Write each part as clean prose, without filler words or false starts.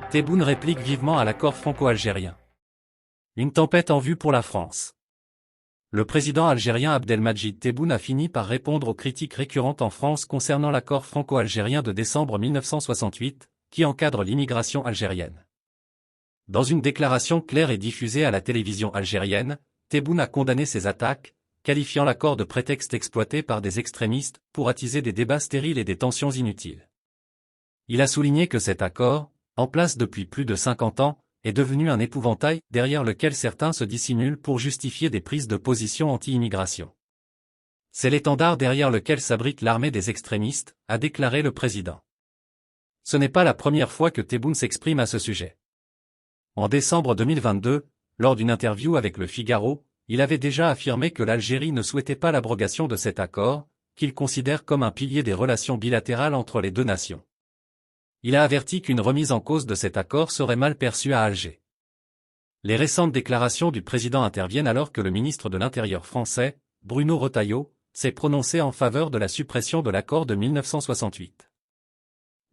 Tebboune réplique vivement à l'accord franco-algérien. Une tempête en vue pour la France. Le président algérien Abdelmadjid Tebboune a fini par répondre aux critiques récurrentes en France concernant l'accord franco-algérien de décembre 1968, qui encadre l'immigration algérienne. Dans une déclaration claire et diffusée à la télévision algérienne, Tebboune a condamné ces attaques, qualifiant l'accord de prétexte exploité par des extrémistes pour attiser des débats stériles et des tensions inutiles. Il a souligné que cet accord, en place depuis plus de 50 ans, est devenu un épouvantail derrière lequel certains se dissimulent pour justifier des prises de position anti-immigration. C'est l'étendard derrière lequel s'abrite l'armée des extrémistes, a déclaré le président. Ce n'est pas la première fois que Tebboune s'exprime à ce sujet. En décembre 2022, lors d'une interview avec Le Figaro, il avait déjà affirmé que l'Algérie ne souhaitait pas l'abrogation de cet accord, qu'il considère comme un pilier des relations bilatérales entre les deux nations. Il a averti qu'une remise en cause de cet accord serait mal perçue à Alger. Les récentes déclarations du président interviennent alors que le ministre de l'Intérieur français, Bruno Retailleau, s'est prononcé en faveur de la suppression de l'accord de 1968.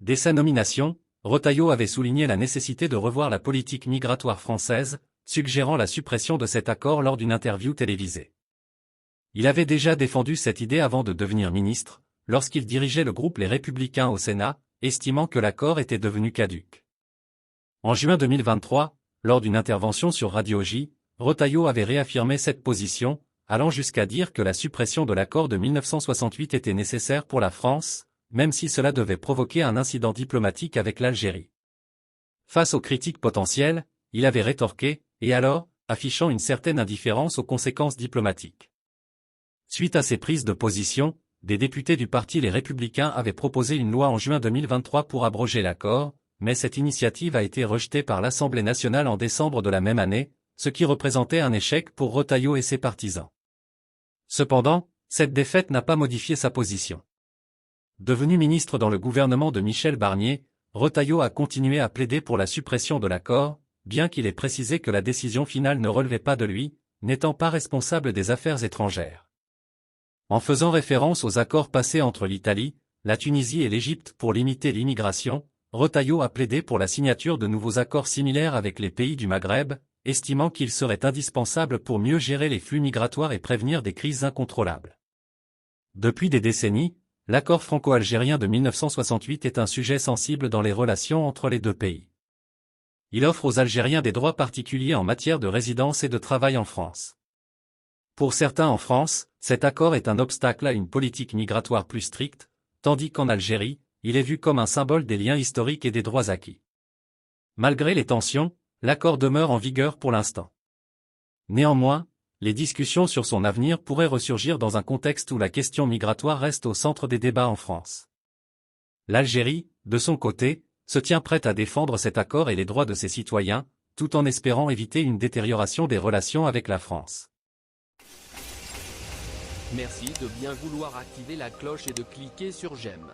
Dès sa nomination, Retailleau avait souligné la nécessité de revoir la politique migratoire française, suggérant la suppression de cet accord lors d'une interview télévisée. Il avait déjà défendu cette idée avant de devenir ministre, lorsqu'il dirigeait le groupe Les Républicains au Sénat, estimant que l'accord était devenu caduc. En juin 2023, lors d'une intervention sur Radio J, Retailleau avait réaffirmé cette position, allant jusqu'à dire que la suppression de l'accord de 1968 était nécessaire pour la France, même si cela devait provoquer un incident diplomatique avec l'Algérie. Face aux critiques potentielles, il avait rétorqué, et alors, affichant une certaine indifférence aux conséquences diplomatiques. Suite à ces prises de position, des députés du parti Les Républicains avaient proposé une loi en juin 2023 pour abroger l'accord, mais cette initiative a été rejetée par l'Assemblée nationale en décembre de la même année, ce qui représentait un échec pour Retailleau et ses partisans. Cependant, cette défaite n'a pas modifié sa position. Devenu ministre dans le gouvernement de Michel Barnier, Retailleau a continué à plaider pour la suppression de l'accord, bien qu'il ait précisé que la décision finale ne relevait pas de lui, n'étant pas responsable des affaires étrangères. En faisant référence aux accords passés entre l'Italie, la Tunisie et l'Égypte pour limiter l'immigration, Retailleau a plaidé pour la signature de nouveaux accords similaires avec les pays du Maghreb, estimant qu'ils seraient indispensables pour mieux gérer les flux migratoires et prévenir des crises incontrôlables. Depuis des décennies, l'accord franco-algérien de 1968 est un sujet sensible dans les relations entre les deux pays. Il offre aux Algériens des droits particuliers en matière de résidence et de travail en France. Pour certains en France, cet accord est un obstacle à une politique migratoire plus stricte, tandis qu'en Algérie, il est vu comme un symbole des liens historiques et des droits acquis. Malgré les tensions, l'accord demeure en vigueur pour l'instant. Néanmoins, les discussions sur son avenir pourraient ressurgir dans un contexte où la question migratoire reste au centre des débats en France. L'Algérie, de son côté, se tient prête à défendre cet accord et les droits de ses citoyens, tout en espérant éviter une détérioration des relations avec la France. Merci de bien vouloir activer la cloche et de cliquer sur j'aime.